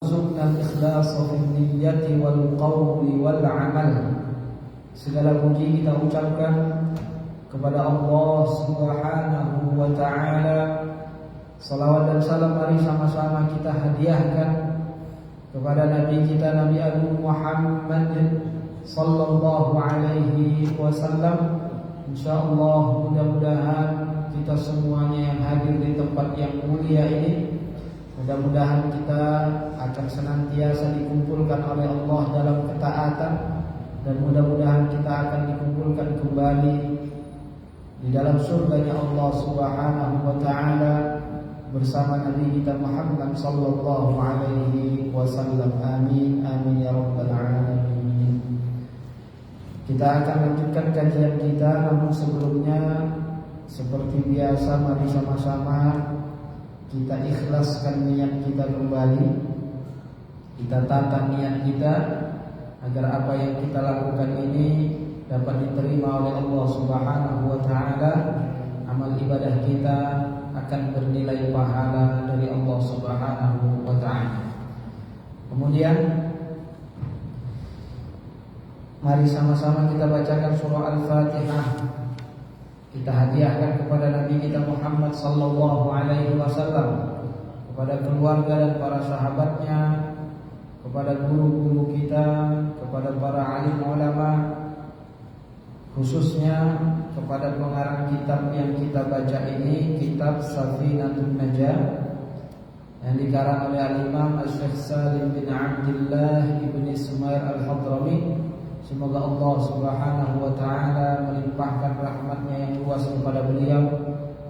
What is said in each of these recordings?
Warzuqna al-ikhlasa fil niyyati wal qawli wal amal. Segala puji kita ucapkan kepada Allah Subhanahu wa ta'ala. Salawat dan salam mari sama-sama kita hadiahkan kepada Nabi kita, Nabi Agung Muhammad sallallahu alaihi wasallam. Insyaallah mudah-mudahan kita semuanya yang hadir di tempat yang mulia ini, mudah-mudahan kita akan senantiasa dikumpulkan oleh Allah dalam ketaatan, dan mudah-mudahan kita akan dikumpulkan kembali di dalam surganya Allah Subhanahu wa ta'ala bersama Nabi kita Muhammad sallallahu alaihi wasallam. Amin amin ya rabbal alamin. Kita akan lanjutkan kajian kita, namun sebelumnya seperti biasa mari sama-sama kita ikhlaskan niat kita kembali. Kita tata niat kita agar apa yang kita lakukan ini dapat diterima oleh Allah Subhanahu wa ta'ala. Amal ibadah kita akan bernilai pahala dari Allah Subhanahu wa ta'ala. Kemudian mari sama-sama kita bacakan surah Al-Fatihah. Kita hadiahkan kepada Nabi kita Muhammad sallallahu alaihi wasallam, kepada keluarga dan para sahabatnya, kepada guru-guru kita, kepada para alim ulama, khususnya kepada pengarang kitab yang kita baca ini, kitab Safinatun Najah yang dikarang oleh Al-Imam Asy-Syaikh Salim bin Abdullah ibn Sumair Al-Hadrami. Semoga Allah Subhanahu wa ta'ala melimpahkan rahmatnya yang luas kepada beliau,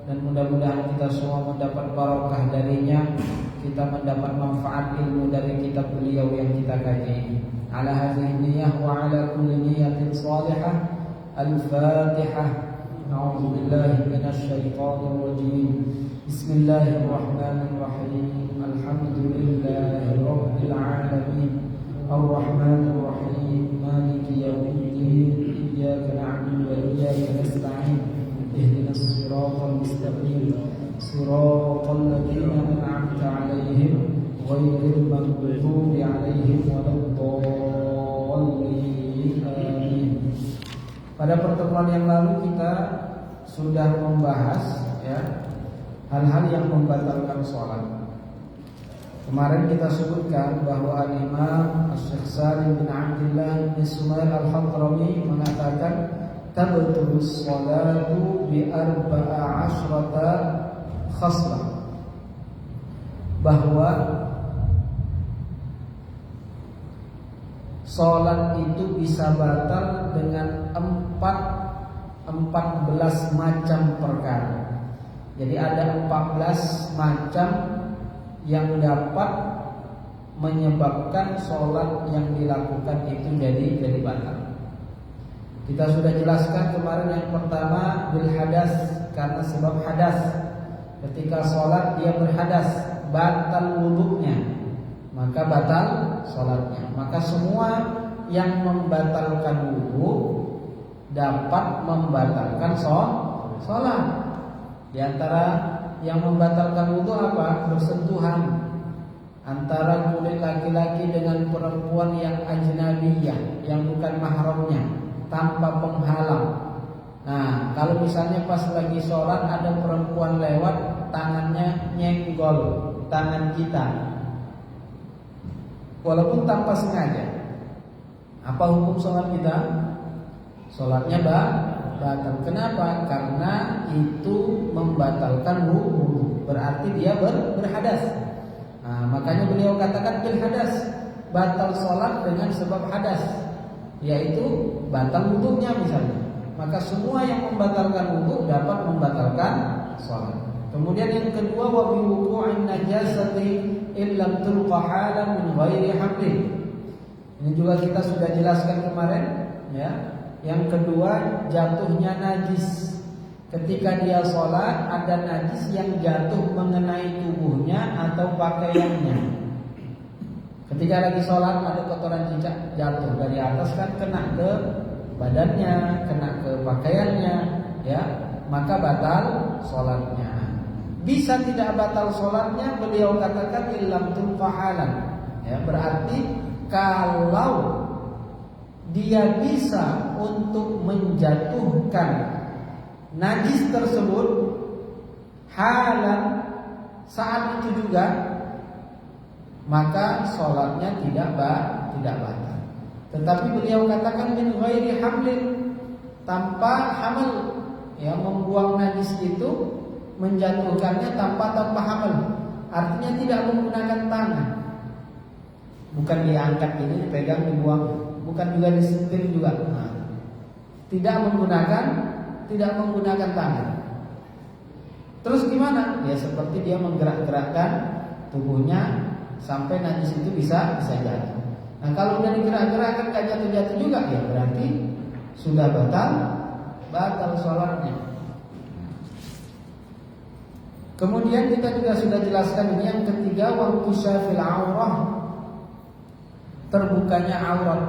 dan mudah-mudahan kita semua mendapat barokah darinya, kita mendapat manfaat ilmu dari kitab beliau yang kita kaji. Ala hadhihi niyyah wa ala kulli niyyatin salihah. Al-Fatihah. A'udzu billahi minasy syaithanir rajim. Bismillahirrahmanirrahim. Alhamdulillahi rabbil alamin. Ar-Rahmanir Rahim. Maliki yaumiddin. Iyyaka na'budu wa iyyaka nasta'in. Ihdinas siratal mustaqim. Siratal ladzina an'amta 'alaihim ghairil maghdubi 'alaihim waladdallin. Amin. Pada pertemuan yang lalu kita sudah membahas hal-hal yang membatalkan sholat. Kemarin kita sebutkan bahwa Imam Asy-Syaikh Salim bin Abdullah bin Sumair Al-Hadrami mengatakan tabtulu sholatu bi arba'a asyrata khaslah, bahwa sholat itu bisa batal dengan 14 macam perkara. Jadi ada 14 macam yang dapat menyebabkan sholat yang dilakukan itu jadi batal. Kita sudah jelaskan kemarin yang pertama bil hadas, karena sebab hadas. Ketika sholat dia berhadas, batal wudunya, maka batal sholatnya. Maka semua yang membatalkan wudu dapat membatalkan sholat. Di antara yang membatalkan wudu apa? Bersentuhan antara kulit laki-laki dengan perempuan yang ajnabiyah, yang bukan mahramnya, tanpa penghalang. Nah, kalau misalnya pas lagi sholat ada perempuan lewat, tangannya nyenggol tangan kita, walaupun tanpa sengaja, apa hukum sholat kita? Sholatnya batal. Kenapa? Karena itu membatalkan wudu, berarti dia berhadas. Nah, makanya beliau katakan bil hadas, batal sholat dengan sebab hadas, yaitu batal wudunya misalnya. Maka semua yang membatalkan wudu dapat membatalkan sholat. Kemudian yang kedua, wa bi wuqu'in najasati illam tulqa halan min ghairi hamlin. Ini juga kita sudah jelaskan kemarin, ya. Yang kedua, jatuhnya najis. Ketika dia sholat, ada najis yang jatuh mengenai tubuhnya atau pakaiannya. Ketika lagi sholat ada kotoran cicak jatuh dari atas, kan kena ke badannya, kena ke pakaiannya, ya, maka batal sholatnya. Bisa tidak batal sholatnya, beliau katakan illam tulqa halan, Ya, berarti kalau dia bisa untuk menjatuhkan najis tersebut halan saat itu juga, maka sholatnya tidak batal. Tetapi beliau katakan min ghairi hamlin, tanpa hamil, ya, membuang najis itu, menjatuhkannya tanpa hamil, artinya tidak menggunakan tangan, bukan diangkat ini, dipegang, dibuang, bukan juga disentil juga. Nah, tidak menggunakan tangan. Terus gimana? Ya seperti dia menggerak-gerakkan tubuhnya sampai najis itu bisa jatuh. Nah, kalau udah digerak-gerakkan gak jatuh-jatuh juga, ya berarti sudah batal sholatnya. Kemudian kita juga sudah jelaskan ini yang ketiga, waktu syafil aurah, terbukanya aurat.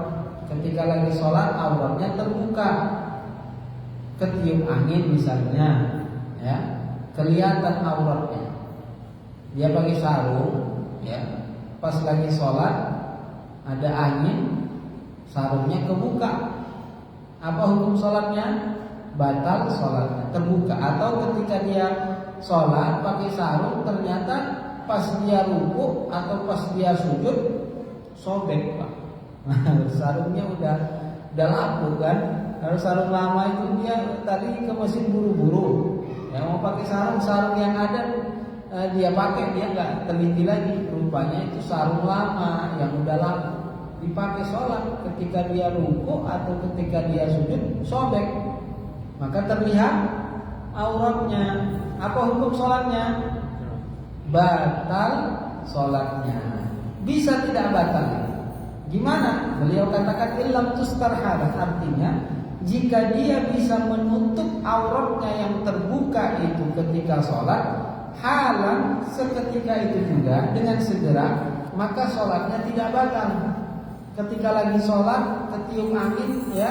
Ketika lagi sholat auratnya terbuka, ketiup angin misalnya, ya, kelihatan auratnya. Dia pakai sarung, ya, pas lagi sholat ada angin, sarungnya kebuka. Apa hukum sholatnya? Batal sholatnya, terbuka. Atau ketika dia sholat pakai sarung, ternyata pas dia ruku atau pas dia sujud sobek, Pak. Sarungnya udah lapuk kan. Kalau sarung lama itu dia tadi ke mesin buru-buru, ya, mau pakai sarung yang ada dia pakai, dia nggak teliti lagi. Rupanya itu sarung lama yang udah lama dipakai sholat. Ketika dia ruku atau ketika dia sujud sobek, maka terlihat auratnya. Apa hukum sholatnya? Batal sholatnya. Bisa tidak batal? Gimana? Beliau katakan illam tustarhalah, artinya jika dia bisa menutup auratnya yang terbuka itu ketika sholat, halan seketika itu juga dengan segera, maka sholatnya tidak batal. Ketika lagi sholat ketiup angin, ya,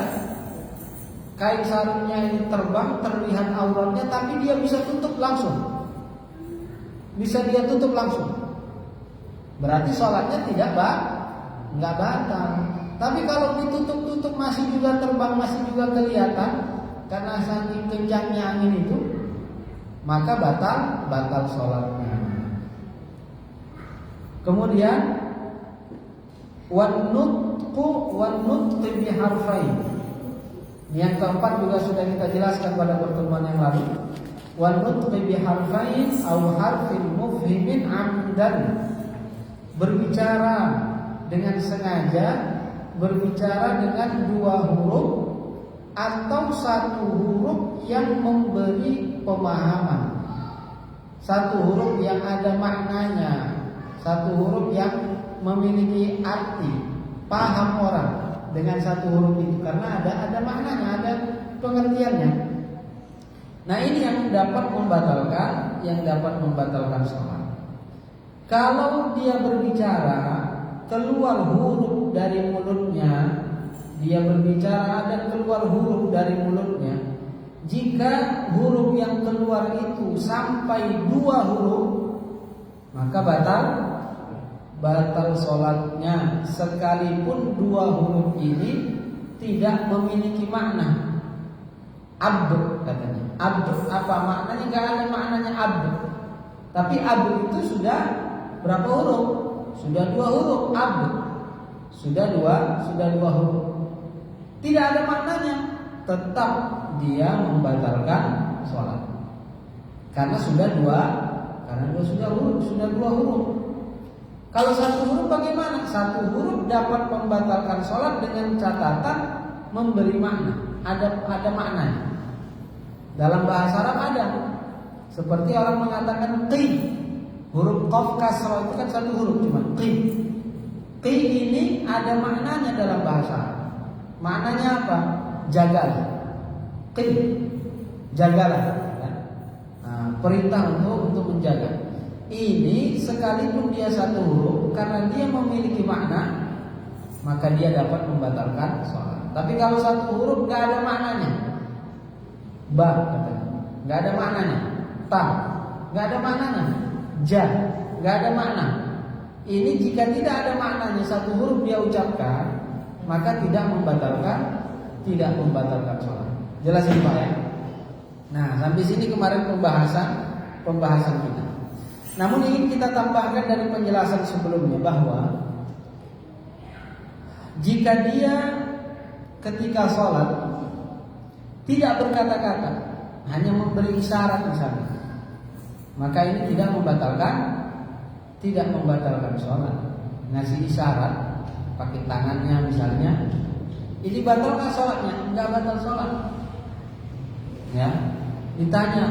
kain sarungnya ini terbang, terlihat auratnya, tapi dia bisa tutup langsung, bisa dia tutup langsung, berarti sholatnya nggak batal. Tapi kalau ditutup masih juga terbang, masih juga kelihatan karena saking kencangnya angin itu, maka batal sholatnya. Kemudian wan nutqi bi harfain. Yang keempat juga sudah kita jelaskan pada pertemuan yang lalu. Wan nutqi bi harfain aw harfin mufhimin amdan. Berbicara dengan sengaja, berbicara dengan dua huruf atau satu huruf yang memberi pemahaman, satu huruf yang ada maknanya, satu huruf yang memiliki arti, paham orang dengan satu huruf itu, karena ada maknanya, ada pengertiannya. Nah, ini yang dapat membatalkan sholat. Kalau dia berbicara keluar huruf dari mulutnya, dia berbicara dan keluar huruf dari mulutnya, jika huruf yang keluar itu sampai 2 huruf, maka batal sholatnya, sekalipun 2 huruf ini tidak memiliki makna. Abd katanya. Abd apa maknanya? Gak ada maknanya abd. Tapi abd itu sudah berapa huruf? Sudah 2 huruf. Abd sudah dua huruf. Tidak ada maknanya, tetap dia membatalkan sholat. Karena sudah dua huruf. Kalau 1 huruf bagaimana? 1 huruf dapat membatalkan sholat dengan catatan memberi makna. Ada maknanya. Dalam bahasa Arab ada. Seperti orang mengatakan qi. Huruf qaf kasrah itu kan 1 huruf cuma qi. Qi ini ada maknanya dalam bahasa Arab. Maknanya apa? Jagalah. Qi. Jagalah. Nah, perintah untuk menjaga. Ini sekalipun dia 1 huruf, karena dia memiliki makna, maka dia dapat membatalkan sholat. Tapi kalau 1 huruf gak ada maknanya, ba katanya, gak ada maknanya, ta gak ada maknanya, ja gak ada makna, Ini jika tidak ada maknanya satu huruf dia ucapkan, maka tidak membatalkan sholat. Jelas ini Pak ya? Nah, sampai sini kemarin pembahasan kita. Namun ingin kita tambahkan dari penjelasan sebelumnya bahwa jika dia ketika sholat tidak berkata-kata, hanya memberi isyarat misalnya, maka ini tidak membatalkan sholat. Ngasih isyarat pakai tangannya misalnya, ini batal nggak sholatnya? Nggak batal sholat. Ya, ditanya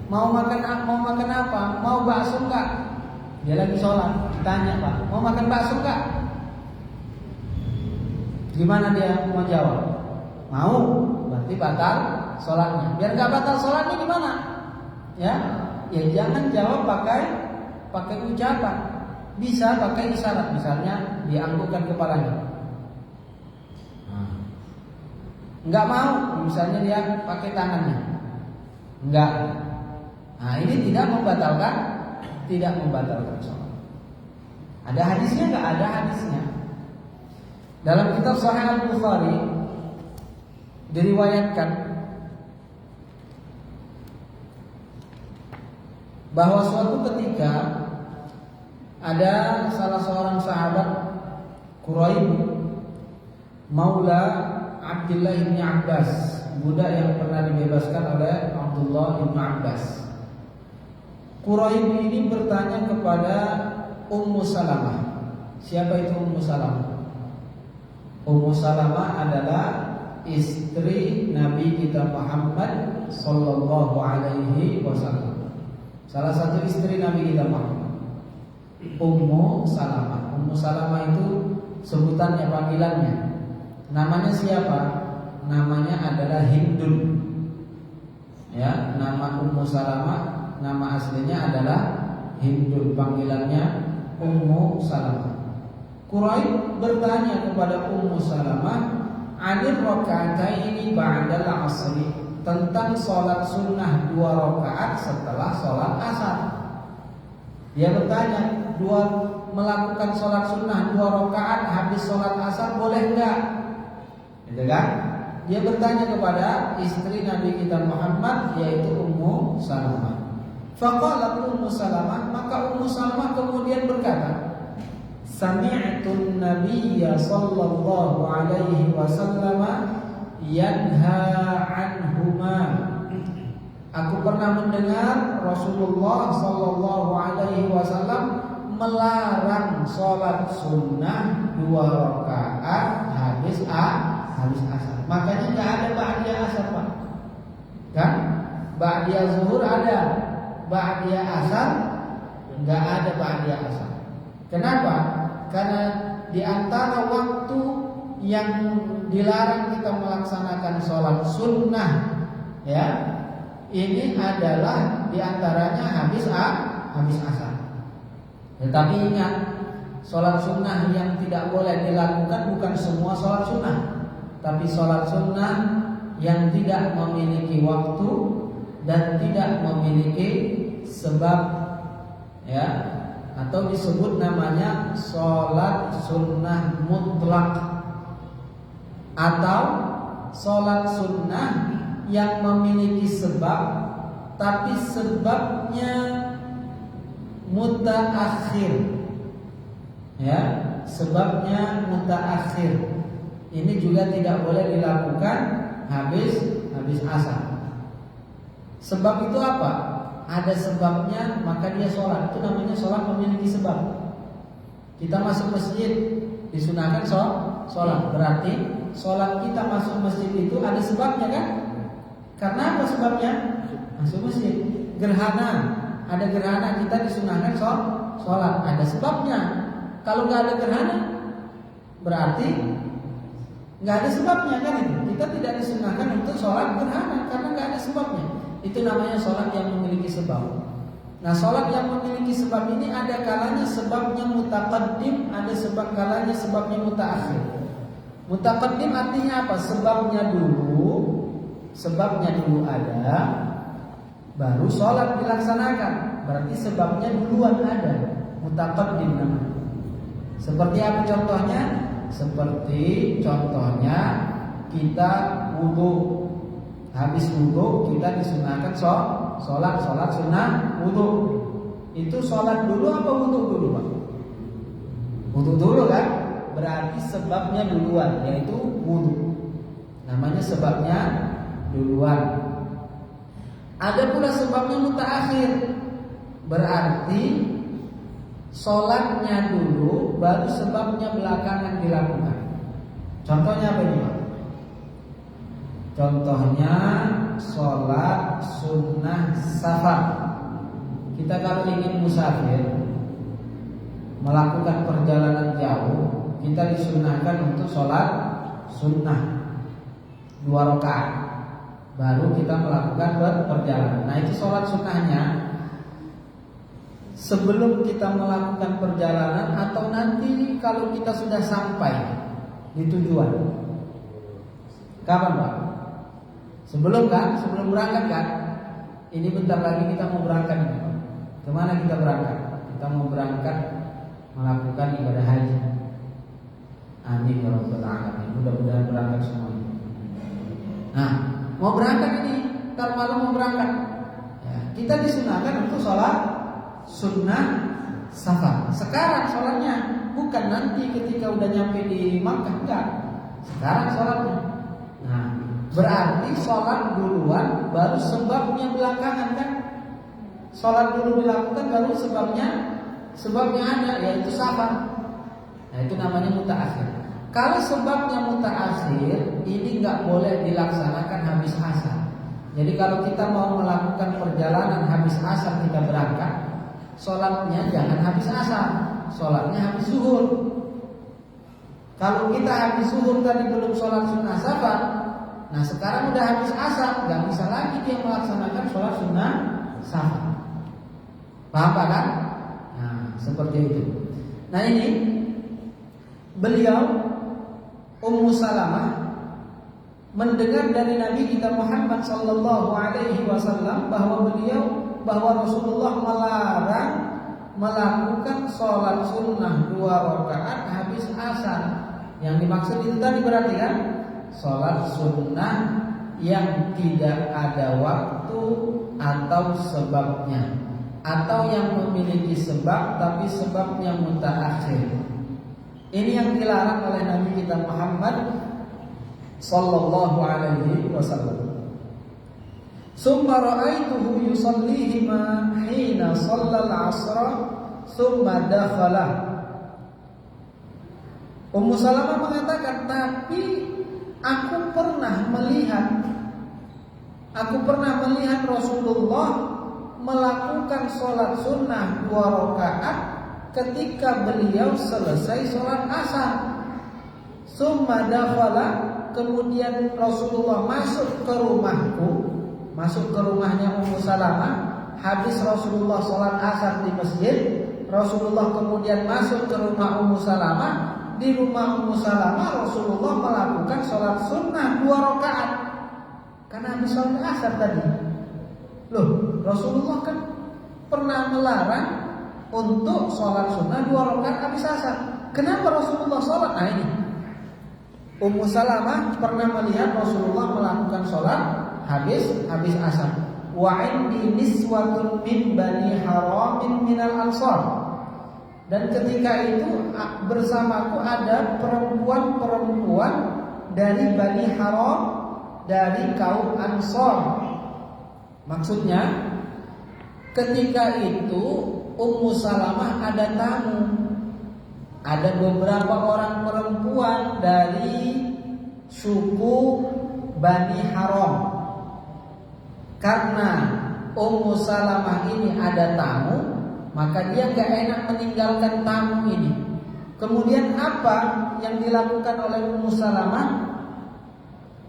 mau makan apa? Mau bakso nggak? Dia lagi sholat, ditanya Pak, mau makan bakso nggak? Gimana dia mau jawab? Mau, berarti batal sholatnya. Biar nggak batal sholatnya gimana? Ya jangan jawab pakai ucapan. Bisa pakai isyarat, misalnya dianggukkan kepalanya. Enggak mau, misalnya dia pakai tangannya. Enggak. Nah, ini tidak membatalkan sholat. Ada hadisnya enggak? Ada hadisnya. Dalam kitab Sahih Al-Bukhari diriwayatkan bahwa suatu ketika ada salah seorang sahabat Quraib Maula Abdullah bin Abbas, budak yang pernah dibebaskan oleh Abdullah bin Abbas. Quraib ini bertanya kepada Ummu Salamah. Siapa itu Ummu Salamah? Ummu Salamah adalah istri Nabi kita Muhammad sallallahu alaihi wasallam. Salah satu istri Nabi kita Muhammad, Ummu Salamah. Ummu Salamah itu sebutannya, panggilannya. Namanya siapa? Namanya adalah Hindun. Ya, nama Ummu Salamah, nama aslinya adalah Hindun, panggilannya Ummu Salamah. Quraib bertanya kepada Ummu Salamah, "Anil raka'ataini ba'dal 'ashri," tentang sholat sunnah 2 rakaat setelah sholat asar. Dia bertanya, melakukan sholat sunnah 2 rakaat habis sholat asar boleh enggak? Gitu kan? Dia bertanya kepada istri Nabi kita Muhammad, yaitu Ummu Salamah. Faqalat Ummu Salamah, maka Ummu Salamah kemudian berkata, "Sami'tu Nabiyya sallallahu alaihi wasallam yanha anhuma." Aku pernah mendengar Rasulullah sallallahu alaihi wasallam melarang sholat sunnah 2 rakaat habis asar. Makanya nggak ada ba'diyah asar Pak. Kan? Ba'diyah zuhur ada, ba'diyah asar nggak ada ba'diyah asar. Kenapa? Karena di antara waktu yang dilarang kita melaksanakan sholat sunnah, ya, ini adalah di antaranya habis asar. Tetapi ingat, sholat sunnah yang tidak boleh dilakukan bukan semua sholat sunnah, tapi sholat sunnah yang tidak memiliki waktu dan tidak memiliki sebab, ya, atau disebut namanya sholat sunnah mutlak, atau sholat sunnah yang memiliki sebab tapi sebabnya mutaakhir, ya, sebabnya mutaakhir. Ini juga tidak boleh dilakukan habis asar. Sebab itu apa? Ada sebabnya maka dia sholat. Itu namanya sholat memiliki sebab. Kita masuk masjid disunahkan sholat. Berarti sholat kita masuk masjid itu ada sebabnya kan? Karena apa sebabnya? Masuk masjid. Gerhana, ada gerhana kita disunahkan sholat. Ada sebabnya. Kalau nggak ada gerhana, berarti nggak ada sebabnya kan itu. Kita tidak disunahkan untuk sholat gerhana karena nggak ada sebabnya. Itu namanya sholat yang memiliki sebab. Nah, sholat yang memiliki sebab ini ada kalanya sebabnya mutaqaddim, ada kalanya sebabnya mutaakhir. Mutaqaddim artinya apa? Sebabnya dulu ada, baru sholat dilaksanakan. Berarti sebabnya duluan ada. Mutaqaddim namanya. Seperti apa contohnya? Seperti contohnya kita wudu. Habis wudu kita disunahkan sholat sunnah wudu. Itu sholat dulu apa wudu dulu, Pak? Wudu dulu kan? Berarti sebabnya duluan, yaitu wudu. Namanya sebabnya duluan. Ada pula sebabnya mutaakhir. Berarti sholatnya dulu, baru sebabnya belakangan dilakukan. Contohnya apa ini, Pak? Contohnya sholat sunnah safar. Kita kalau ingin musafir, melakukan perjalanan jauh, kita disunahkan untuk sholat sunnah 2 rakaat. Baru kita melakukan perjalanan. Nah, itu sholat sunnahnya sebelum kita melakukan perjalanan atau nanti kalau kita sudah sampai di tujuan. Kapan, Pak? Sebelum kan? Sebelum berangkat kan? Ini bentar lagi kita mau berangkat. Kemana kita berangkat? Kita mau berangkat melakukan ibadah haji. Amin ya rabbal alamin. Mudah-mudahan berangkat semuanya. Nah, mau berangkat ini, ntar malam mau berangkat. Ya, kita disunahkan untuk sholat sunnah safar. Sekarang sholatnya, bukan nanti ketika udah nyampe di Makkah, enggak. Sekarang sholatnya. Nah, berarti sholat duluan, baru sebabnya belakangan kan? Sholat dulu dilakukan, baru sebabnya ada, yaitu safar. Nah, itu namanya mutaakhir. Kalau sebabnya mutaakhir, ini nggak boleh dilaksanakan habis asar. Jadi kalau kita mau melakukan perjalanan habis asar kita berangkat, sholatnya jangan habis asar, sholatnya habis zuhur. Kalau kita habis zuhur tadi belum sholat sunnah safar, nah sekarang udah habis asar, nggak bisa lagi dia melaksanakan sholat sunnah safar. Paham Pak kan? Nah seperti itu. Nah ini beliau Ummu Salamah mendengar dari Nabi kita Muhammad sallallahu alaihi wasallam bahwa Rasulullah melarang melakukan sholat sunnah 2 rakaat habis asar. Yang dimaksud itu tadi berarti kan sholat sunnah yang tidak ada waktu atau sebabnya, atau yang memiliki sebab tapi sebabnya mutaakhir. Ini yang dilarang oleh Nabi kita Muhammad sallallahu alaihi wasallam. Summa ra'aituhu yusallihima hina shallal 'asra summa dakhala. Ummu Salamah mengatakan, tapi aku pernah melihat Rasulullah melakukan sholat sunnah 2 rakaat ketika beliau selesai sholat asar. Summa dakhala, kemudian Rasulullah masuk ke rumahnya Ummu Salamah. Habis Rasulullah sholat asar di masjid, Rasulullah kemudian masuk ke rumah Ummu Salamah. Di rumah Ummu Salamah Rasulullah melakukan sholat sunnah 2 rakaat karena habis sholat asar tadi. Loh, Rasulullah kan pernah melarang untuk sholat sunnah 2 rakaat habis asar. Kenapa Rasulullah sholat? Nah ini Ummu Salamah pernah melihat Rasulullah melakukan sholat habis asar. Wa indi niswatun min bani haramin minal ansar. Dan ketika itu bersamaku ada perempuan-perempuan dari Bani Haram, dari kaum Ansor. Maksudnya ketika itu Ummu Salamah ada tamu. Ada beberapa orang perempuan dari suku Bani Haram. Karena Ummu Salamah ini ada tamu, maka dia gak enak meninggalkan tamu ini. Kemudian apa yang dilakukan oleh Ummu Salamah?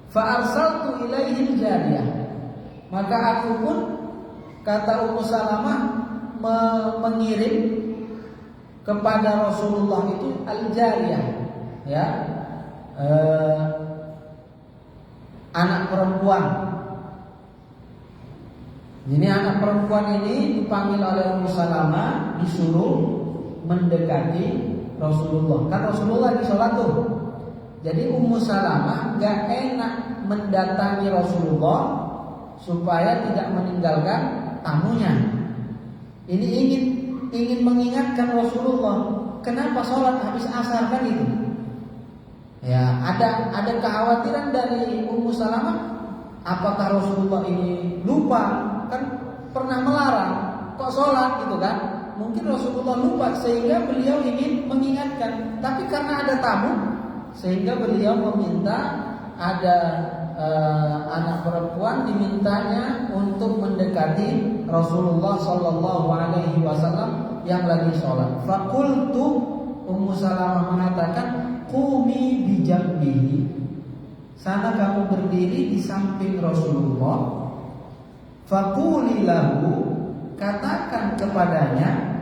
Fa'arsaltu ilaihil jariyah. Maka aku pun, kata Ummu Salamah, mengirim kepada Rasulullah itu al-jariyah, ya, anak perempuan. Ini anak perempuan ini dipanggil oleh Ummu Salamah, disuruh mendekati Rasulullah. Kan Rasulullah lagi sholat tuh. Jadi Ummu Salamah gak enak mendatangi Rasulullah supaya tidak meninggalkan tamunya. Ini ingin mengingatkan Rasulullah, kenapa sholat habis asar kan itu? Ya, ada kekhawatiran dari Ummu Salamah, apakah Rasulullah ini lupa? Kan pernah melarang kok sholat gitu kan? Mungkin Rasulullah lupa sehingga beliau ingin mengingatkan. Tapi karena ada tamu, sehingga beliau meminta ada anak perempuan dimintanya untuk mendekati Rasulullah Sallallahu Alaihi Wasallam yang lagi sholat. Fakultu, Ummu Salamah mengatakan, qumi bijambihi, sana kamu berdiri di samping Rasulullah. Faquli lahu, katakan kepadanya,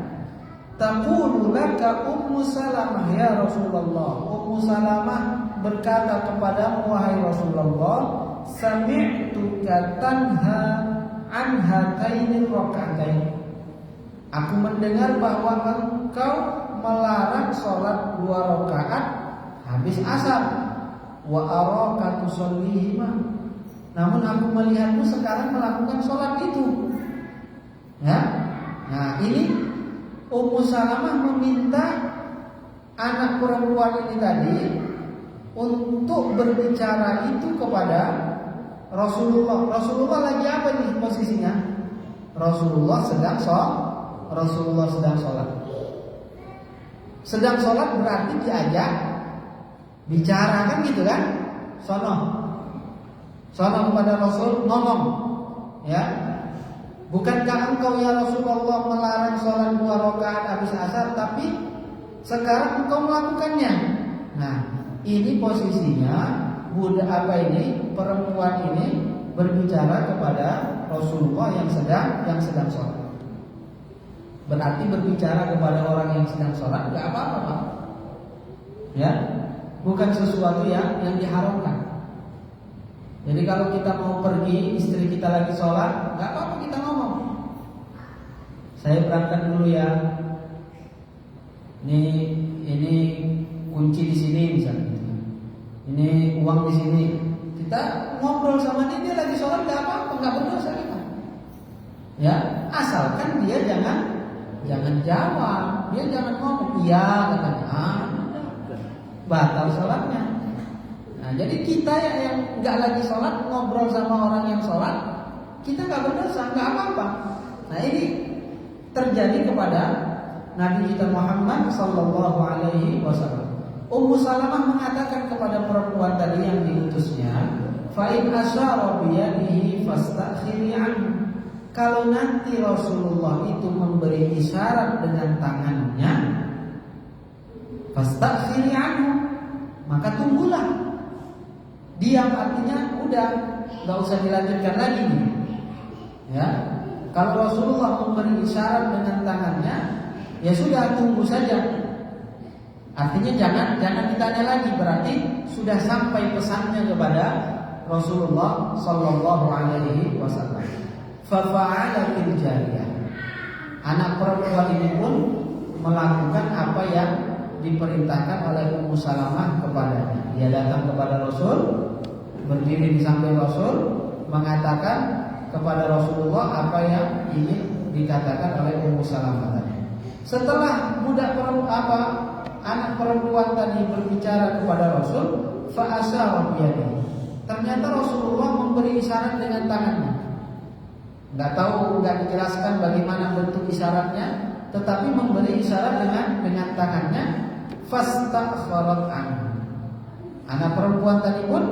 taqulu laka Ummu Salamah ya Rasulullah. Ummu Salamah berkata kepadamu wahai Rasulullah, sami'tuka tanha an hatainir raka'atain. Aku mendengar bahwa engkau melarang sholat 2 rakaat habis asar. Wa araka tusallihima. Namun aku melihatmu sekarang melakukan sholat itu. Ya. Nah, ini Ummu Salamah meminta anak perempuan ini tadi untuk berbicara itu kepada Rasulullah. Rasulullah lagi apa nih posisinya? Rasulullah sedang sholat. Sedang sholat berarti diajak bicara kan gitu kan? Sono kepada Rasul ngomong, ya. Bukankah engkau ya Rasulullah melarang sholat 2 rakaat habis asar, tapi sekarang engkau melakukannya? Nah, ini posisinya perempuan ini berbicara kepada Rasulullah yang sedang sholat. Berarti berbicara kepada orang yang sedang sholat nggak apa-apa, Pak. Ya, bukan sesuatu yang diharamkan. Jadi kalau kita mau pergi, istri kita lagi sholat, nggak apa-apa kita ngomong. Saya berangkat dulu ya. Ini kunci di sini misalnya. Ini uang di sini. Kita ngobrol sama dia lagi sholat, nggak apa-apa, nggak berdosa kita. Ya, asalkan dia jangan jawab, dia jangan ngomong iya katanya, batal sholatnya. Nah, jadi kita yang nggak lagi sholat ngobrol sama orang yang sholat, kita nggak berdosa, nggak apa-apa. Nah, ini terjadi kepada Nabi kita Muhammad Sallallahu Alaihi Wasallam. Ummu Salamah mengatakan kepada perempuan tadi yang diutusnya, fa in asyara biyadihi fastakhiri anhu. Kalau nanti Rasulullah itu memberi isyarat dengan tangannya, fastakhiri anhu, maka tunggulah. Diam artinya udah, nggak usah dilanjutkan lagi. Ya, kalau Rasulullah memberi isyarat dengan tangannya, ya sudah tunggu saja. Artinya jangan ditanya lagi, berarti sudah sampai pesannya kepada Rasulullah Sallallahu Alaihi Wasallam. Fafa'alatil jariyah. Anak perempuan ini pun melakukan apa yang diperintahkan oleh Ummu Salamah kepadanya. Dia datang kepada Rasul, berdiri di samping Rasul, mengatakan kepada Rasulullah apa yang ingin dikatakan oleh Ummu Salamah tadi. Setelah anak perempuan tadi berbicara kepada Rasul, fa'asyara biyadihi. Ternyata Rasulullah memberi isyarat dengan tangannya. Enggak dijelaskan bagaimana bentuk isyaratnya, tetapi memberi isyarat dengan tangannya. Fastakhfarat anhu. Anak perempuan tadi pun,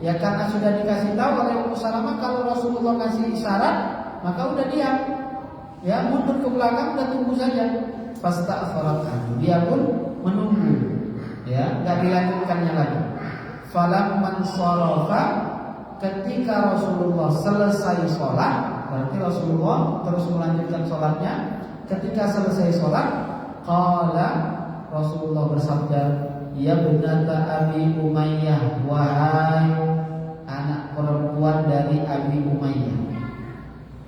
ya karena sudah dikasih tahu oleh Ummu Salamah kalau Rasulullah kasih isyarat, maka udah diam. Ya, mundur ke belakang dan tunggu saja. Fastakhfarat anhu. Dia pun menunggu. Ya, enggak dilanjutkannya lagi. Falamman sharafa, ketika Rasulullah selesai sholat, berarti Rasulullah terus melanjutkan sholatnya. Ketika selesai sholat, qala, Rasulullah bersabda, ya binata Abi Umayyah, wahai anak perempuan dari Abi Umayyah.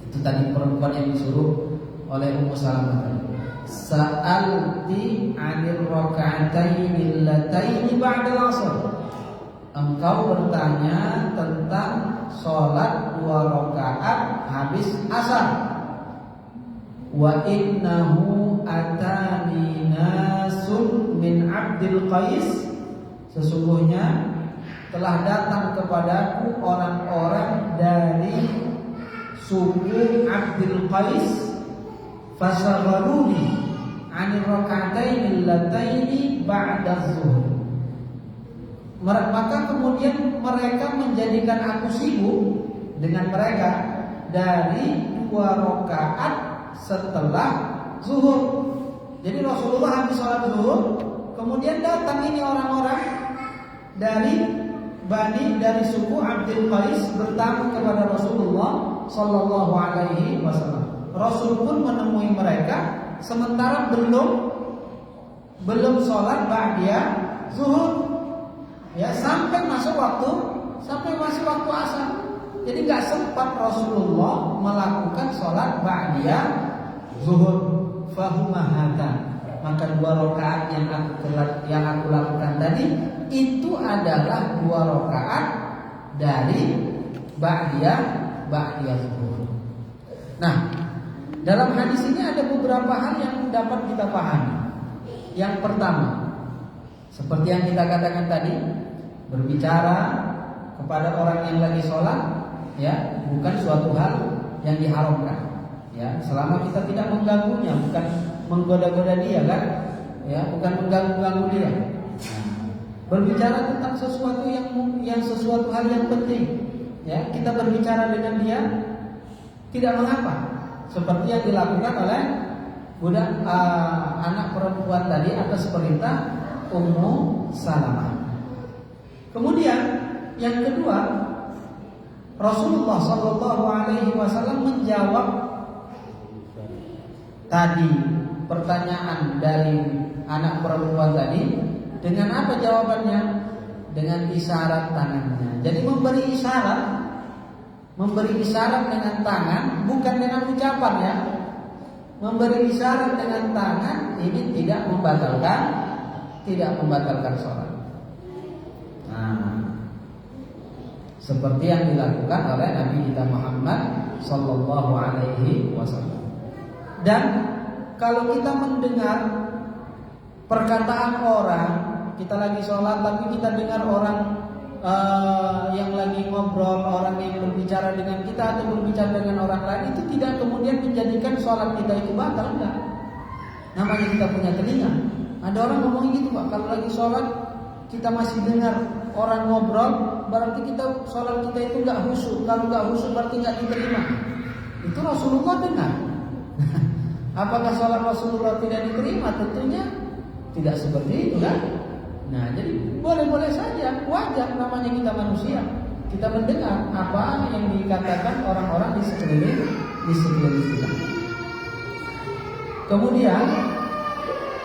Itu tadi perempuan yang disuruh oleh Ummu Salamah. Sa'alti 'anil raka'ataini allataini ba'da al-'asr. Engkau bertanya tentang sholat 2 rakaat habis asar. Wa innahu atani nasun min Abdul Qais. Sesungguhnya telah datang kepadaku orang-orang dari suku Abdul Qais, fasaghaluni 'anil raka'ataini allataini ba'da zuhur. Maka kemudian mereka menjadikan aku sibuk dengan mereka dari 2 rakaat setelah zuhur. Jadi Rasulullah habis sholat zuhur, kemudian datang ini orang-orang dari suku Abdul Qais bertamu kepada Rasulullah Sallallahu Alaihi Wasallam. Rasul pun menemui mereka sementara belum sholat ba'da zuhur. Ya, sampai masuk waktu asar. Jadi nggak sempat Rasulullah melakukan sholat ba'da zuhur. Fahumahatan. Maka 2 rakaat yang aku lakukan tadi itu adalah 2 rakaat dari ba'da zuhur. Nah, dalam hadis ini ada beberapa hal yang dapat kita pahami. Yang pertama, seperti yang kita katakan tadi, berbicara kepada orang yang lagi sholat, ya, bukan suatu hal yang diharamkan, ya, selama kita tidak mengganggunya, bukan menggoda-goda dia, kan, ya, bukan mengganggu dia. Berbicara tentang sesuatu yang sesuatu hal yang penting, ya, kita berbicara dengan dia tidak mengapa, seperti yang dilakukan oleh budak anak perempuan tadi atas perintah Ummu Salamah. Kemudian yang kedua, Rasulullah Sallallahu Alaihi Wasallam menjawab tadi pertanyaan dari anak perempuan tadi dengan apa jawabannya? Dengan isyarat tangannya. Jadi memberi isyarat dengan tangan, bukan dengan ucapan, ya. Memberi isyarat dengan tangan ini tidak membatalkan sholat. Nah, seperti yang dilakukan oleh Nabi kita Muhammad Sallallahu Alaihi Wasallam. Dan kalau kita mendengar perkataan orang, kita lagi sholat tapi kita dengar orang yang lagi ngobrol, orang yang berbicara dengan kita atau berbicara dengan orang lain, itu tidak kemudian menjadikan sholat kita itu batal, enggak. Namanya kita punya telinga. Ada orang ngomong gitu, Pak, kalau lagi sholat kita masih dengar orang ngobrol, berarti kita sholat kita itu nggak khusyuk. Kalau nggak khusyuk berarti nggak diterima. Itu Rasulullah dengar. Apakah sholat Rasulullah tidak diterima? Tentunya tidak seperti itu, kan? Nah, jadi boleh-boleh saja, wajar, namanya kita manusia. Kita mendengar apa yang dikatakan orang-orang di sekeliling kita. Kemudian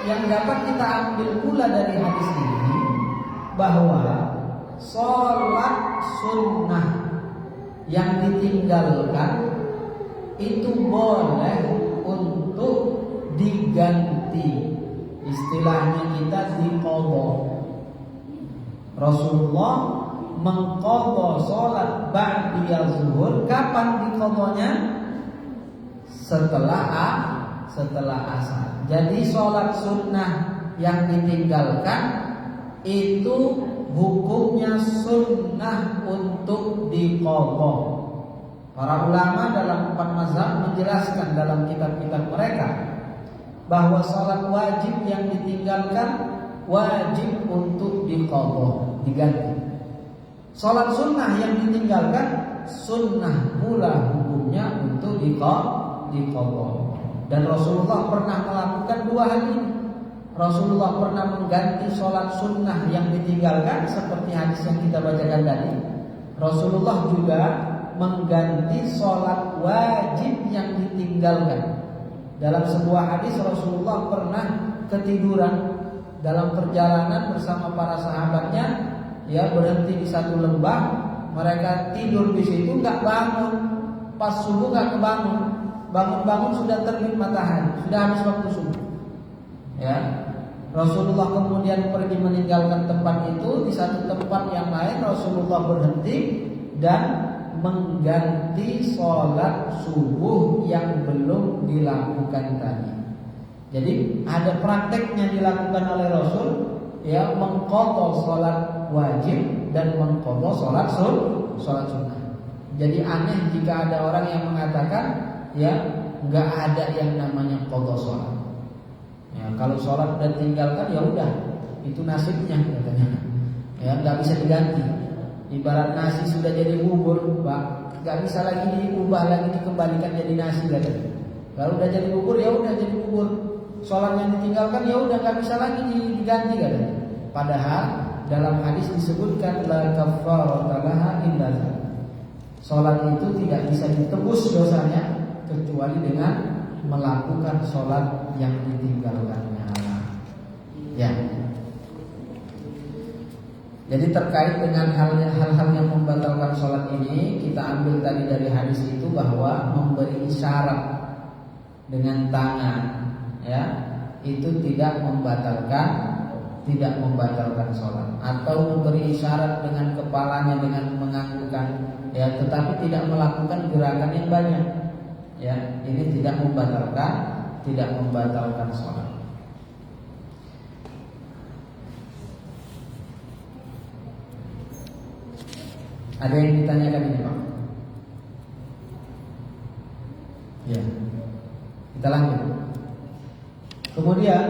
yang dapat kita ambil pula dari hadis ini, bahwa sholat sunnah yang ditinggalkan itu boleh untuk diganti. Istilahnya kita diqadha. Rasulullah mengqadha sholat ba'da zuhur. Kapan diqadhanya? Setelah asar. Jadi sholat sunnah yang ditinggalkan itu hukumnya sunnah untuk diqadha. Para ulama dalam 4 mazhab menjelaskan dalam kitab-kitab mereka bahwa sholat wajib yang ditinggalkan wajib untuk diqadha, diganti. Sholat sunnah yang ditinggalkan sunnah pula hukumnya untuk diqadha. Dan Rasulullah pernah melakukan 2 hal ini. Rasulullah pernah mengganti sholat sunnah yang ditinggalkan seperti hadis yang kita bacakan tadi. Rasulullah juga mengganti sholat wajib yang ditinggalkan. Dalam sebuah hadis Rasulullah pernah ketiduran dalam perjalanan bersama para sahabatnya, ya, berhenti di satu lembah. Mereka tidur di situ, nggak bangun. Pas subuh nggak kebangun. Bangun-bangun sudah terbit matahari, sudah habis waktu subuh. Ya, Rasulullah kemudian pergi meninggalkan tempat itu. Di satu tempat yang lain Rasulullah berhenti dan mengganti sholat subuh yang belum dilakukan tadi. Jadi ada prakteknya dilakukan oleh Rasul, ya, mengqadha sholat wajib dan mengqadha sholat sunnah. Jadi aneh jika ada orang yang mengatakan, ya, nggak ada yang namanya qadha sholat. Ya, kalau sholat udah tinggalkan ya udah, itu nasibnya katanya. Ya, nggak bisa diganti. Ibarat nasi sudah jadi bubur, Pak, nggak bisa lagi diubah lagi, dikembalikan jadi nasi katanya. Kalau udah jadi bubur ya udah jadi bubur. Sholat yang ditinggalkan ya udah nggak bisa lagi diganti katanya. Padahal dalam hadis disebutkan la kaffarata laha illa dzalik. Sholat itu tidak bisa ditebus dosanya kecuali dengan melakukan sholat yang ditinggalkannya. Ya. Jadi terkait dengan hal-hal yang membatalkan sholat ini, kita ambil tadi dari hadis itu bahwa memberi isyarat dengan tangan, ya, itu tidak membatalkan sholat. Atau memberi isyarat dengan kepalanya dengan menganggukkan, ya, tetapi tidak melakukan gerakan yang banyak, ya, ini tidak membatalkan sholat. Ada yang ditanyakan ini, Pak? Ya, kita lanjut. Kemudian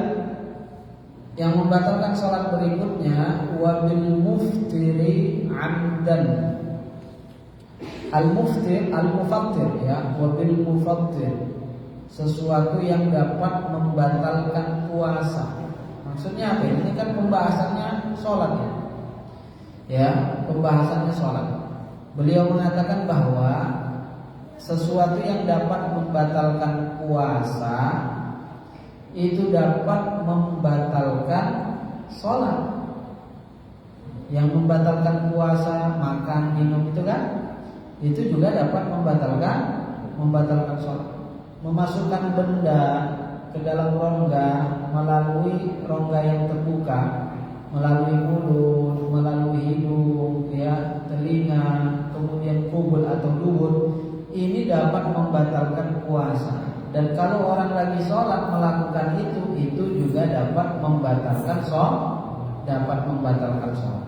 yang membatalkan sholat berikutnya wabil muftiri amdan. Al-muftir, al-mufattir, ya, wabil mufattir, sesuatu yang dapat membatalkan puasa. Maksudnya apa? Ini kan pembahasannya sholat, ya. Ya, pembahasannya sholat. Beliau mengatakan bahwa sesuatu yang dapat membatalkan puasa itu dapat membatalkan sholat. Yang membatalkan puasa, makan, minum itu kan, itu juga dapat membatalkan sholat. Memasukkan benda ke dalam rongga melalui rongga yang terbuka, melalui mulut, melalui hidung, ya, telinga, kemudian kubul atau dubur, ini dapat membatalkan puasa. Dan kalau orang lagi sholat melakukan itu juga dapat membatalkan sholat.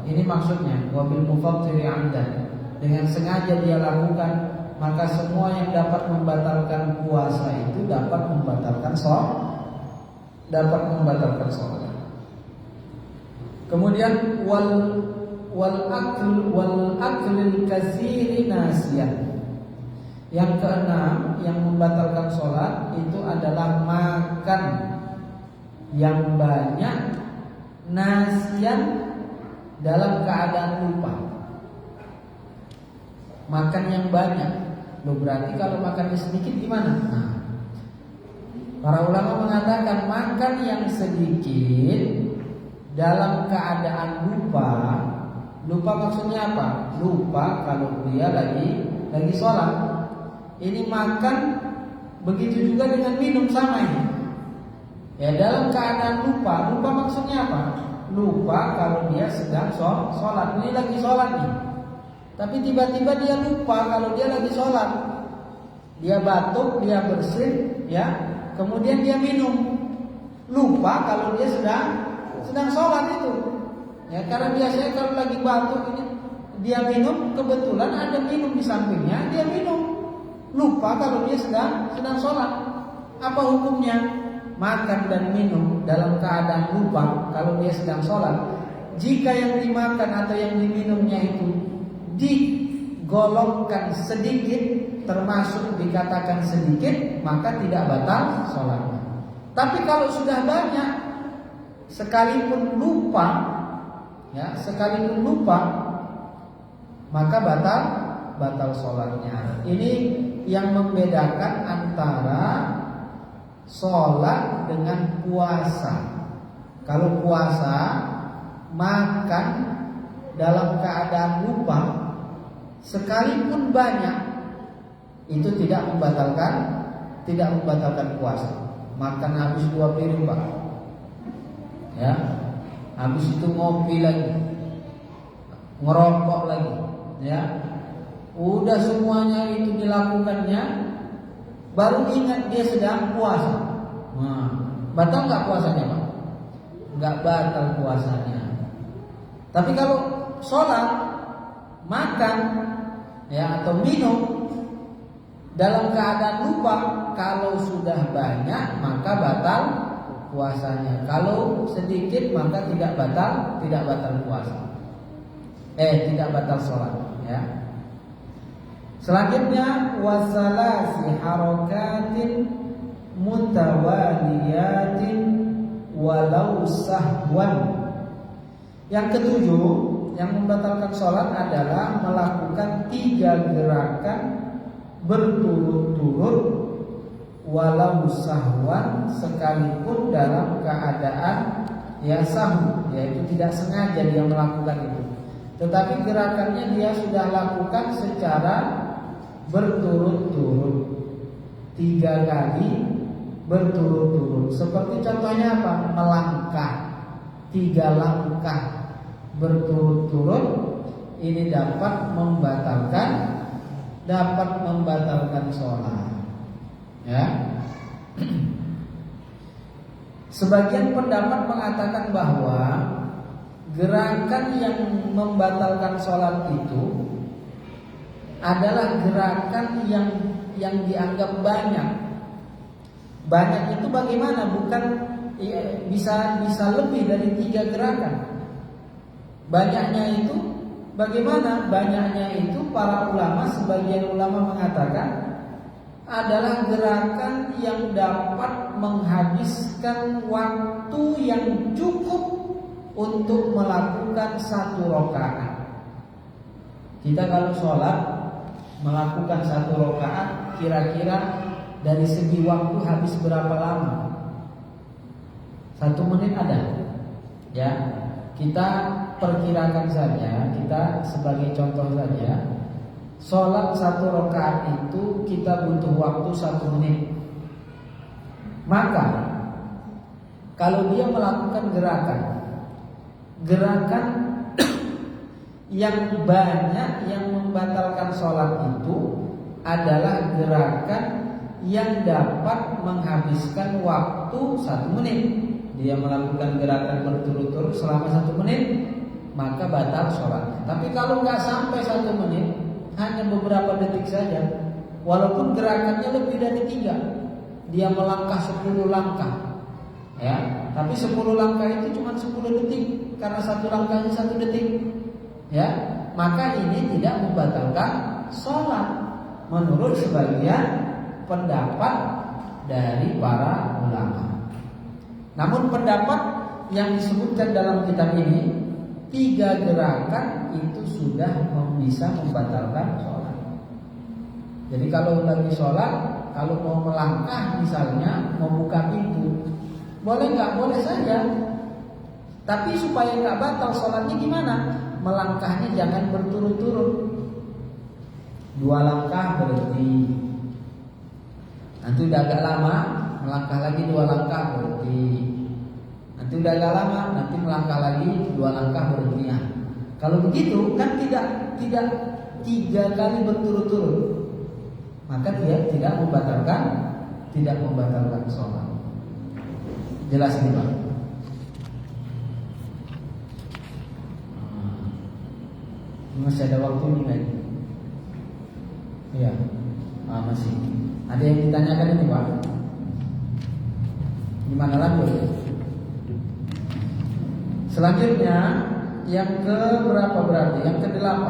Ini maksudnya wabil mufattiri amdan, dengan sengaja dia lakukan, maka semua yang dapat membatalkan puasa itu dapat membatalkan sholat. Kemudian wal aklil katsiri nasiyan. Yang keenam yang membatalkan sholat itu adalah makan yang banyak nasiyan dalam keadaan lupa. Makan yang banyak, loh, berarti kalau makannya sedikit gimana? Nah, para ulama mengatakan makan yang sedikit dalam keadaan lupa. Lupa maksudnya apa? Lupa kalau dia lagi sholat. Ini makan, begitu juga dengan minum sama ini. Ya, dalam keadaan lupa. Lupa maksudnya apa? Lupa kalau dia sedang sholat. Ini lagi sholat nih, tapi tiba-tiba dia lupa kalau dia lagi sholat. Dia batuk, dia bersin, ya, kemudian dia minum. Lupa kalau dia sedang sholat itu. Ya, karena biasanya kalau lagi batuk ini dia minum, kebetulan ada minum di sampingnya, dia minum. Lupa kalau dia sedang sholat. Apa hukumnya? Makan dan minum dalam keadaan lupa kalau dia sedang sholat. Jika yang dimakan atau yang diminumnya itu digolongkan sedikit, termasuk dikatakan sedikit, maka tidak batal sholatnya. Tapi kalau sudah banyak, sekalipun lupa, ya, maka batal sholatnya. Ini yang membedakan antara sholat dengan puasa. Kalau puasa makan dalam keadaan lupa, sekalipun banyak, itu tidak membatalkan puasa. Makan habis 2 piring, Pak, ya. Habis itu ngopi lagi, ngerokok lagi, ya. Udah semuanya itu dilakukannya, baru ingat dia sedang puasa. Nah, batal nggak puasanya, Pak? Nggak batal puasanya. Tapi kalau sholat, makan, ya, atau minum dalam keadaan lupa, kalau sudah banyak maka batal puasanya. Kalau sedikit maka tidak batal puasa. Tidak batal sholat, ya. Selanjutnya wasalasi harakatin mutawaliyatin walau sahwan. Yang ketujuh yang membatalkan sholat adalah melakukan 3 gerakan berturut-turut walau sahwan, sekalipun dalam keadaan ya sahwu, yaitu tidak sengaja dia melakukan itu. Tetapi gerakannya dia sudah lakukan secara berturut-turut 3 kali berturut-turut. Seperti contohnya apa? Melangkah 3 langkah berturut-turut, ini dapat membatalkan sholat, ya. Sebagian pendapat mengatakan bahwa gerakan yang membatalkan sholat itu adalah gerakan yang dianggap banyak. Banyak itu bagaimana? Bukan bisa lebih dari 3 gerakan. Banyaknya itu bagaimana? Banyaknya itu para ulama, sebagian ulama mengatakan adalah gerakan yang dapat menghabiskan waktu yang cukup untuk melakukan 1 rakaat. Kita kalau sholat melakukan 1 rakaat, kira-kira dari segi waktu habis berapa lama? 1 menit ada, ya. Kita perkirakan saja, kita sebagai contoh saja, sholat 1 rakaat itu kita butuh waktu 1 menit. Maka kalau dia melakukan gerakan yang banyak yang membatalkan sholat itu adalah gerakan yang dapat menghabiskan waktu 1 menit. Dia melakukan gerakan berturut-turut selama 1 menit, maka batal sholat. Tapi kalau nggak sampai 1 menit, hanya beberapa detik saja, walaupun gerakannya lebih dari 3, dia melangkah 10 langkah, ya. Tapi 10 langkah itu cuma 10 detik, karena 1 langkahnya 1 detik, ya. Maka ini tidak membatalkan sholat menurut sebagian pendapat dari para ulama. Namun pendapat yang disebutkan dalam kitab ini, 3 gerakan itu sudah bisa membatalkan sholat. Jadi kalau lagi sholat, kalau mau melangkah misalnya, mau buka pintu, boleh nggak? Boleh saja. Tapi supaya nggak batal sholatnya gimana? Melangkahnya jangan berturut-turut. 2 langkah berhenti. Nanti udah agak lama, melangkah lagi 2 langkah berhenti. Nanti udah agak lama, nanti melangkah lagi 2 langkah berhenti. Nah, kalau begitu kan tidak 3 kali berturut-turut, maka dia tidak membatalkan sholat. Jelas ini, Pak? Masih ada waktu ini kan? Iya, masih. Ada yang ditanyakan ini, Pak? Gimana lanjut? Selanjutnya yang ke berapa berarti? Yang ke-8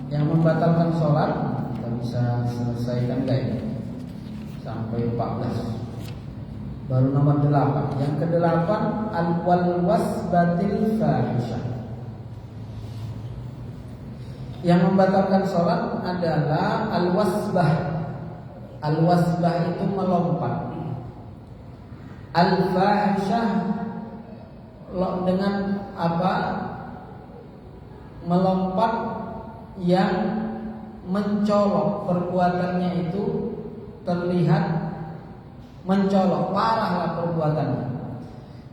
yang membatalkan sholat. Kita bisa selesaikan guys sampai 14. Baru nomor 8. Yang ke-8 al-wasbatil fahisyah. Yang membatalkan sholat adalah al-wasbah. Al-wasbah itu melompat. Al-fahisyah dengan apa? Melompat yang mencolok, perbuatannya itu terlihat mencolok, parahlah perbuatannya.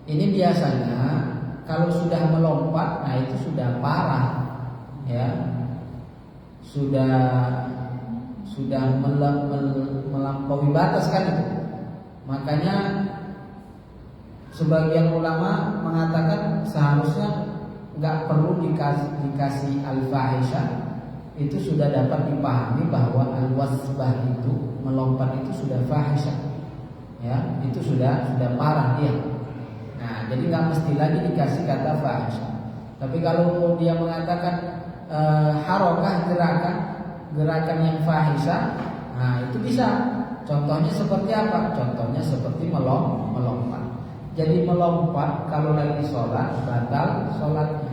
Ini biasanya kalau sudah melompat, nah itu sudah parah, ya, sudah melampaui batas kan itu. Makanya sebagian ulama mengatakan seharusnya nggak perlu dikasih al-fahisyah, itu sudah dapat dipahami bahwa al-wasbah itu melompat itu sudah fahisyah, ya, itu sudah parah dia. Nah, jadi nggak mesti lagi dikasih kata fahisyah. Tapi kalau dia mengatakan harokah, gerakan yang fahisyah, nah itu bisa. Contohnya seperti apa? Contohnya seperti melompat. Jadi melompat kalau lagi sholat batal sholatnya.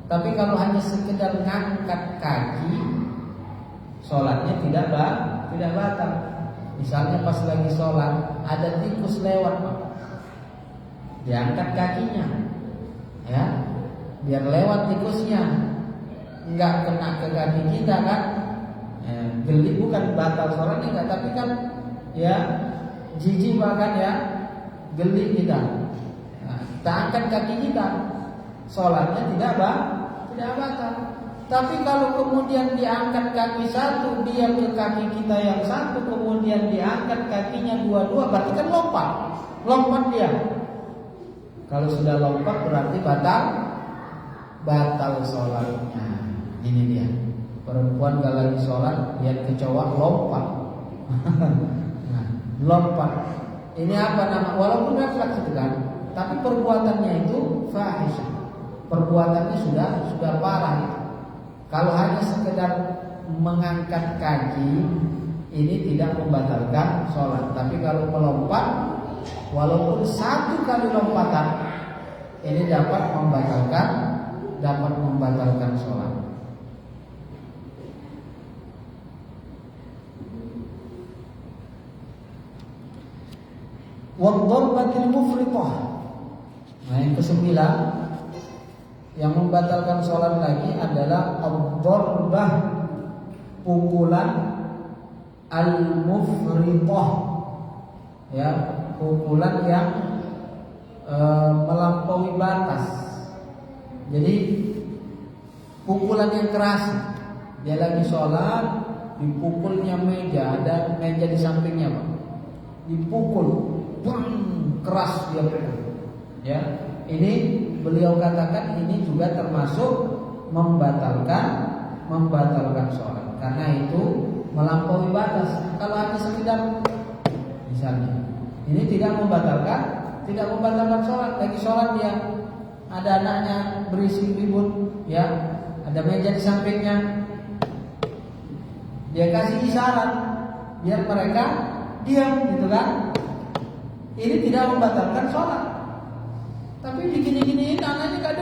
Tapi kalau hanya sekedar ngangkat kaki, sholatnya tidak batal. Misalnya pas lagi sholat ada tikus lewat, Pak, diangkat kakinya, ya, biar lewat tikusnya, nggak kena ke kaki kita kan. Geli bukan batal sholatnya nggak, tapi kan ya jijik bahkan ya, geli kita. Nah, kita angkat kaki kita, sholatnya tidak batal. Tapi kalau kemudian diangkat kaki satu, dia ke kaki kita yang satu, kemudian diangkat kakinya dua-dua, berarti kan lompat dia. Kalau sudah lompat berarti batal sholatnya. Ini dia. Perempuan kalau lagi sholat lihat ke cowok lompat. Nah, lompat. Ini apa nama? Walaupun refleks itu kan, tapi perbuatannya itu fahisyah. Perbuatannya sudah parah itu. Kalau hanya sekedar mengangkat kaki, ini tidak membatalkan sholat. Tapi kalau melompat, walaupun satu kali lompatan, ini dapat membatalkan sholat. Wadharbatil mufritah. Nah, yang kesembilan yang membatalkan sholat lagi adalah ad-dharbah, pukulan al-mufritah, ya, pukulan yang melampaui batas. Jadi pukulan yang keras. Dia lagi sholat, dipukulnya meja, ada meja di sampingnya, Pak, dipukul, keras dia pukul. Ya, ini beliau katakan ini juga termasuk membatalkan sholat, karena itu melampaui batas. Kalau hanya sekedar misalnya, ini tidak membatalkan sholat. Lagi sholat dia ada anaknya berisik ribut, ya, ada meja di sampingnya, dia kasih isyarat biar mereka diam, gitu kan? Ini tidak membatalkan sholat. Tapi digini-giniin anaknya nggak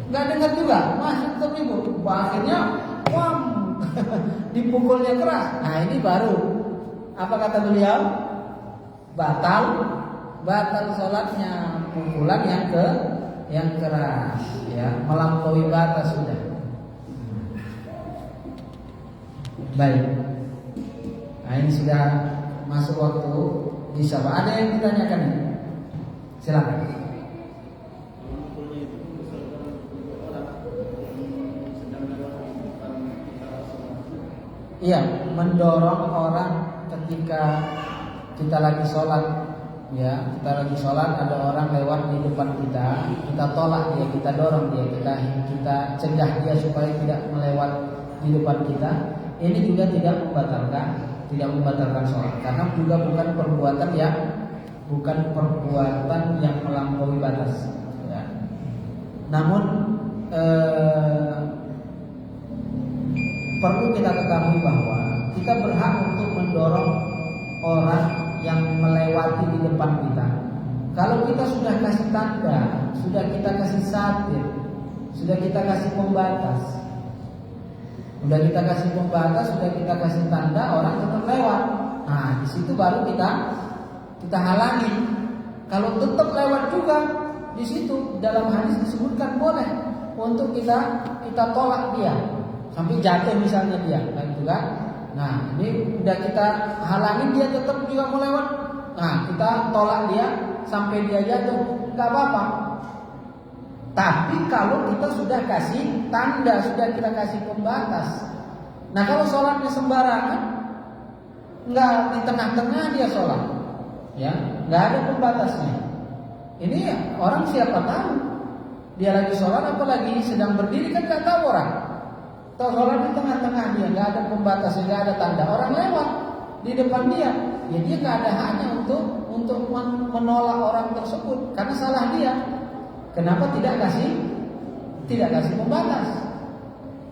dengar juga, masih tetap ribut. Akhirnya, dipukulnya keras. Nah, ini baru apa kata beliau? Batal sholatnya. Pukulan yang keras, ya, melampaui batas sudah. Baik. Nah, ini sudah masuk waktu isya. Ada yang ditanyakan? Silakan. Iya, mendorong orang ketika kita lagi sholat, ya, kita lagi sholat, ada orang lewat di depan kita tolak dia, kita dorong dia, kita cegah dia supaya tidak melewat di depan kita. Ini juga tidak membatalkan sholat, karena juga bukan perbuatan yang melampaui batas, ya. Namun perlu kita ketahui bahwa kita berhak untuk mendorong orang yang melewati di depan kita. Kalau kita sudah kasih tanda, sudah kita kasih satir, sudah kita kasih pembatas, sudah kita kasih tanda, orang tetap lewat. Nah, di situ baru kita halangi. Kalau tetap lewat juga, di situ dalam hadis disebutkan boleh untuk kita tolak dia sampai jatuh misalnya dia, kan itu kan? Nah, ini udah kita halangin, dia tetap juga mau lewat. Nah, kita tolak dia sampai dia jatuh, nggak apa-apa. Tapi kalau kita sudah kasih tanda, sudah kita kasih pembatas. Nah kalau sholatnya sembarangan, nggak di tengah-tengah dia sholat, ya, nggak ada pembatasnya. Ini orang siapa tahu dia lagi sholat, apalagi sedang berdiri, kan nggak tahu orang. Atau sholat di tengah-tengah dia, nggak ada pembatasnya, nggak ada tanda. Orang lewat di depan dia, ya dia nggak ada hanya untuk menolak orang tersebut karena salah dia. Kenapa tidak kasih pembatas?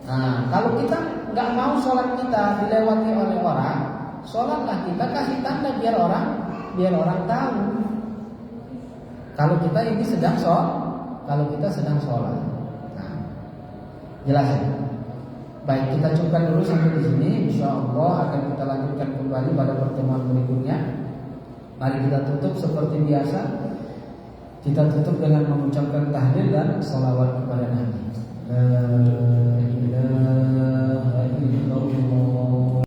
Nah, kalau kita nggak mau sholat kita dilewati oleh orang, sholatlah kita kasih tanda biar orang tahu. Kalau kita ini sedang sholat. Nah, jelas ya. Baik, kita cukupkan dulu sampai di sini. Insyaallah akan kita lanjutkan kembali pada pertemuan berikutnya. Mari kita tutup seperti biasa. Kita tutup dengan mengucapkan tahlil dan salawat kepada Nabi.